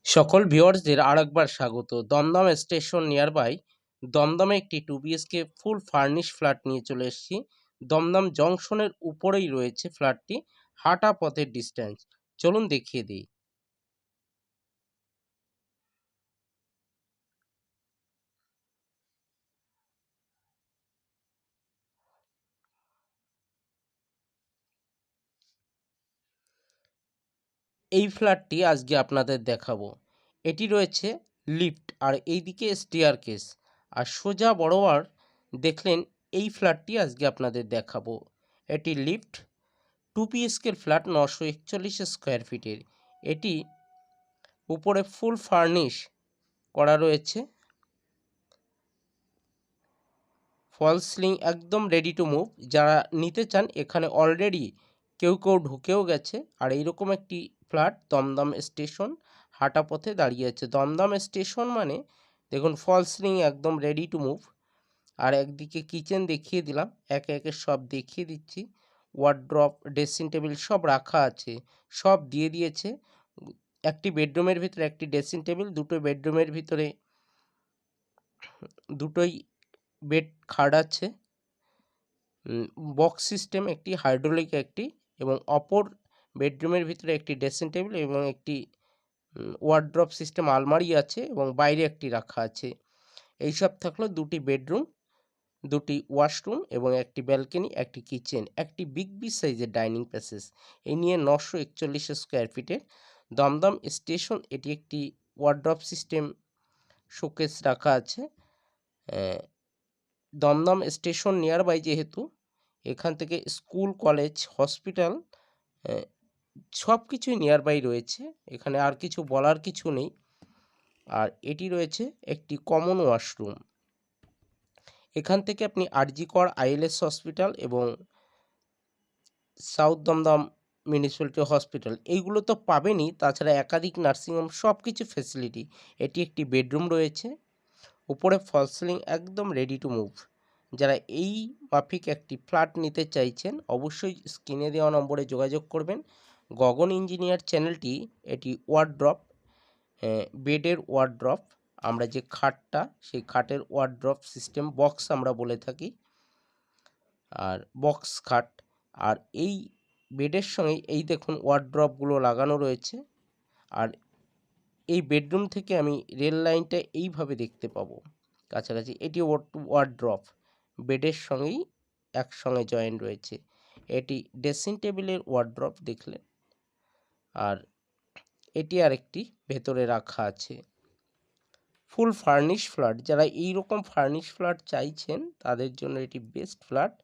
সকল ভিউয়ার্সদের আরেকবার স্বাগত। দমদম স্টেশন নিয়ারবাই দমদমে একটি 2 বিএইচকে ফুল ফার্নিশ ফ্ল্যাট নিয়ে চলে এসেছি। দমদম জংশনের উপরেই রয়েছে ফ্ল্যাটটি, হাঁটা পথের ডিসট্যান্স। চলুন দেখিয়ে দিই। এই ফ্ল্যাটটি আজকে আপনাদের দেখাবো। এটি রয়েছে লিফট আর এইদিকে স্টেয়ারকেস, আর সোজা বরাবর দেখলেন এই ফ্ল্যাটটি আজকে আপনাদের দেখাবো। এটি লিফট, 2 বিএইচকের ফ্ল্যাট, 941 স্কোয়ার ফিটের। এটি উপরে ফুল ফার্নিশ করা রয়েছে, ফল সিলিং একদম রেডি টু মুভ। যারা নিতে চান এখানে অলরেডি কেউ কেউ ঢুকেও গেছে। আর এইরকম একটি ফ্ল্যাট দমদম স্টেশন হাঁটা পথে দাঁড়িয়ে আছে। দমদম স্টেশন মানে দেখুন ফল সিলিং একদম রেডি টু মুভ। আর একদিকে কিচেন দেখিয়ে দিলাম, একে একে সব দেখিয়ে দিচ্ছি। ওয়ার্ড্রপ, ড্রেসিং টেবিল সব রাখা আছে, সব দিয়ে দিয়েছে। একটি বেডরুমের ভিতরে একটি ড্রেসিং টেবিল, দুটো বেডরুমের ভিতরে দুটোই বেড খাট আছে। বক্স সিস্টেম একটি, হাইড্রোলিক একটি, এবং অপর বেডরুমের ভিতরে একটি ড্রেসিং টেবিল এবং একটি ওয়ার্ড্রপ সিস্টেম আলমারি আছে, এবং বাইরে একটি রাখা আছে। এইসব থাকলো দুটি বেডরুম, দুটি ওয়াশরুম এবং একটি ব্যালকনি, একটি কিচেন, একটি বিগ সাইজের ডাইনিং প্যাসেজ। এই নিয়ে 941 স্কোয়ার ফিটের দমদম স্টেশন। এটি একটি ওয়ার্ড্রপ সিস্টেম শোকেস রাখা আছে। দমদম স্টেশন নিয়ারবাই যেহেতু, এখান থেকে স্কুল, কলেজ, হসপিটাল সব কিছুই নিয়ারবাই রয়েছে। এখানে আর কিছু বলার কিছু নেই। আর এটি রয়েছে একটি কমন ওয়াশরুম। এখান থেকে আপনি আরজি কর, আইএলএস হসপিটাল এবং সাউথ দমদম মিউনিসিপ্যালিটি হসপিটাল এইগুলো তো পাবেনই, তাছাড়া একাধিক নার্সিংহোম সব কিছু ফেসিলিটি। এটি একটি বেডরুম রয়েছে, উপরে ফল সিলিং একদম রেডি টু মুভ। যারা এই মাফিক একটি ফ্ল্যাট নিতে চাইছেন অবশ্যই স্ক্রিনে দেওয়া নম্বরে যোগাযোগ করবেন। গগন ইঞ্জিনিয়ার চ্যানেলটি, এটি ওয়ার্ড্রপ, বেডের ওয়ার্ড্রপ, আমরা যে খাটটা সেই খাটের ওয়ার্ড্রপ সিস্টেম বক্স আমরা বলে থাকি, আর বক্স খাট। আর এই বেডের সঙ্গে এই দেখুন ওয়ার্ড্রপগুলো লাগানো রয়েছে। আর এই বেডরুম থেকে আমি রেল লাইনটা এইভাবে দেখতে পাবো কাছাকাছি। এটি ওয়ার্ড্রপ বেডের সঙ্গেই একসঙ্গে জয়েন রয়েছে। এটি ড্রেসিং টেবিলের ওয়ার্ড্রপ দেখলেন, আর এটি আরেকটি ভেতরে রাখা আছে। ফুল ফার্নিশ ফ্ল্যাট, যারা এইরকম ফার্নিশ ফ্ল্যাট চাইছেন তাদের জন্য এটি বেস্ট ফ্ল্যাট।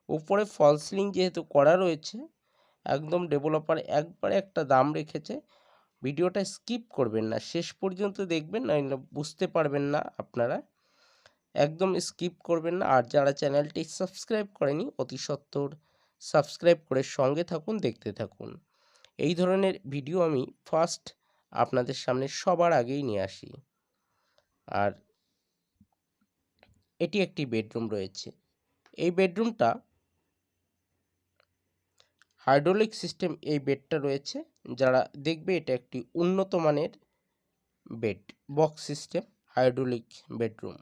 উপরে ফল সিলিং যেহেতু করা রয়েছে, একদম ডেভেলপার একবারে একটা দাম রেখেছে। ভিডিওটা স্কিপ করবেন না, শেষ পর্যন্ত দেখবেন, নইলে বুঝতে পারবেন না আপনারা। একদম স্কিপ করবেন না। আর যারা চ্যানেলটি সাবস্ক্রাইব করেনি অতি সত্বর সাবস্ক্রাইব করে সঙ্গে থাকুন, দেখতে থাকুন। এই ধরনের ভিডিও আমি ফার্স্ট আপনাদের সামনে সবার আগেই নিয়ে আসি। আর এটি একটি বেডরুম রয়েছে। এই বেডরুমটা হাইড্রোলিক সিস্টেম এই বেডটা রয়েছে। যারা দেখবে এটা একটি উন্নত মানের bed, box system hydraulic bedroom.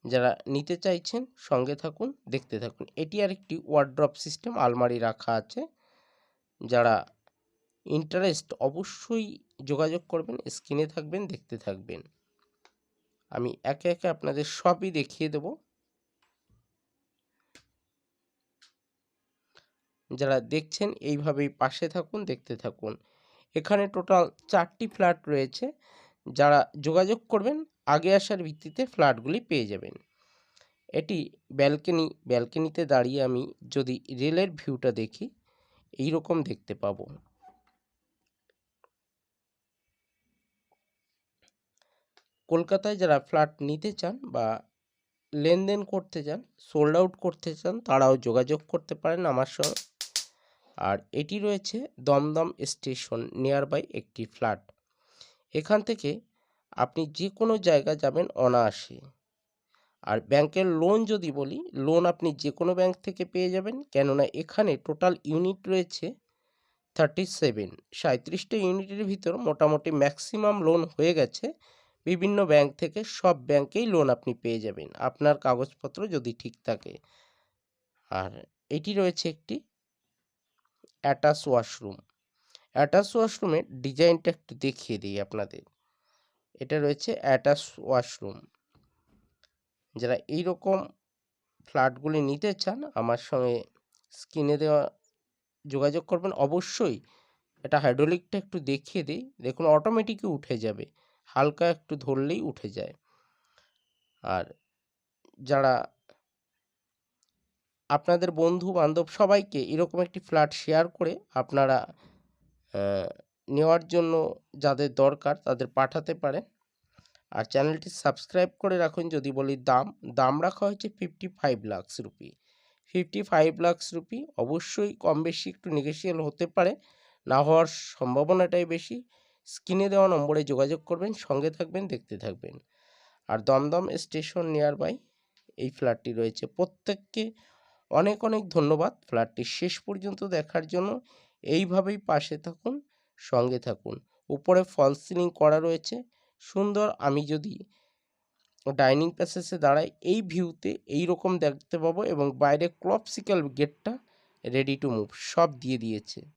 যারা নিতে চাইছেন সঙ্গে থাকুন, দেখতে থাকুন। এটি আর একটি ওয়ার্ড্রপ সিস্টেম আলমারি রাখা আছে। যারা ইন্টারেস্ট অবশ্যই যোগাযোগ করবেন, স্ক্রিনে থাকবেন, দেখতে থাকবেন। আমি একে একে আপনাদের সবই দেখিয়ে দেব। যারা দেখছেন এইভাবেই পাশে থাকুন, দেখতে থাকুন। এখানে টোটাল 4টি ফ্ল্যাট রয়েছে। যারা যোগাযোগ করবেন আগে আসার ভিত্তিতে ফ্ল্যাটগুলি পেয়ে যাবেন। এটি ব্যালকনি, ব্যালকনিতে দাঁড়িয়ে আমি যদি রেলের ভিউটা দেখি এই রকম দেখতে পাবো। কলকাতায় যারা ফ্ল্যাট নিতে চান বা লেনদেন করতে চান, সোল্ড আউট করতে চান, তারাও যোগাযোগ করতে পারেন আমার সঙ্গে। আর এটি রয়েছে দমদম স্টেশন নিয়ারবাই একটি ফ্ল্যাট। এখান থেকে আপনি যে কোনো জায়গা যাবেন অনায়াসে। আর ব্যাংকের লোন যদি বলি, লোন আপনি যে কোনো ব্যাংক থেকে পেয়ে যাবেন, কেননা এখানে টোটাল ইউনিট রয়েছে 37 ইউনিটের ভিতর মোটামুটি ম্যাক্সিমাম লোন হয়ে গেছে। বিভিন্ন ব্যাংক থেকে সব ব্যাংকেই লোন আপনি পেয়ে যাবেন আপনার কাগজপত্র যদি ঠিক থাকে। আর এটি রয়েছে একটি অ্যাটাচ ওয়াশরুম। অ্যাটাচ ওয়াশরুমের ডিজাইনটা একটু দেখিয়ে দিই আপনাদের। এটা রয়েছে অ্যাটাচ ওয়াশরুম। যারা এইরকম ফ্ল্যাটগুলি নিতে চান আমার সঙ্গে স্ক্রিনে দেওয়া যোগাযোগ করবেন। অবশ্যই এটা হাইড্রোলিকটা একটু দেখিয়ে দিই। দেখুন অটোমেটিকই উঠে যাবে, হালকা একটু ধরলেই উঠে যায়। আর যারা আপনাদের বন্ধু বান্ধব সবাইকে এরকম একটি ফ্ল্যাট শেয়ার করে আপনারা নেওয়ার জন্য যাদের দরকার তাদের পাঠাতে পারেন। আর চ্যানেলটি সাবস্ক্রাইব করে রাখুন। যদি বলি দাম রাখা হয়েছে 55 লাখ রুপি। 55 লাখ রুপি। অবশ্যই কম বেশি একটু নেগোশিয়েবল হতে পারে, না হওয়ার সম্ভাবনাটাই বেশি। স্ক্রিনে দেওয়া নম্বরে যোগাযোগ করবেন, সঙ্গে থাকবেন, দেখতে থাকবেন। আর দমদম স্টেশন নিয়ার বাই এই ফ্ল্যাটটি রয়েছে। প্রত্যেককে অনেক অনেক ধন্যবাদ ফ্ল্যাটটি শেষ পর্যন্ত দেখার জন্য। এইভাবেই পাশে থাকুন, সঙ্গে থাকুন। উপরে ফলস সিলিং করা রয়েছে সুন্দর। আমি যদি ডাইনিং প্যাসেজে দাঁড়াই এই ভিউতে এই রকম দেখতে পাবো, এবং বাইরে ক্লপসিক্যাল গেটটা রেডি টু মুভ সব দিয়ে দিয়েছে।